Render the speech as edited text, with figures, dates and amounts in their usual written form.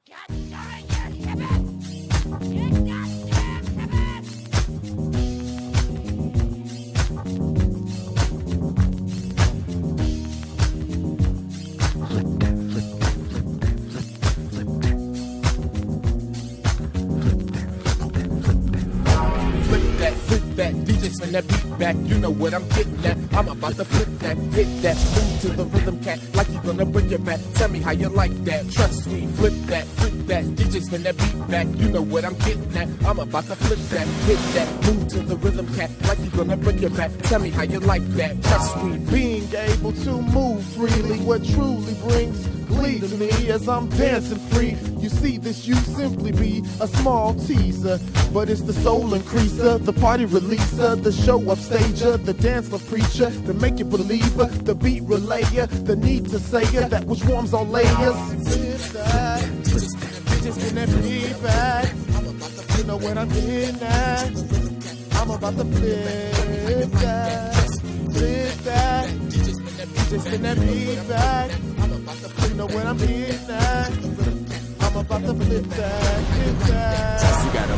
DJ spin that beat back, you know what I'm getting at. I'm about to flip that, hit that, move to the rhythm, cat, like you gonna bring it back. Tell me how you like that, trust me, flip that, DJ spin that beat back, you know what I'm getting at. I'm about to flip that, hit that, move to the rhythm, cat, like you gonna bring it back. Tell me how you like that, trust me. Being able to move freely, what truly brings glee to me as I'm dancing free. You see this, you simply be a small teaser, but it's the soul increaser, the party releaser, the show up stager, the dance floor preacher, the make you believer, the beat relayer, the need to say it, that which warms all layers. Just in that feedback, you know what I'm getting at. I'm about to flip that, just in that feedback, you know what I'm getting at. I'm about to flip that. You gotta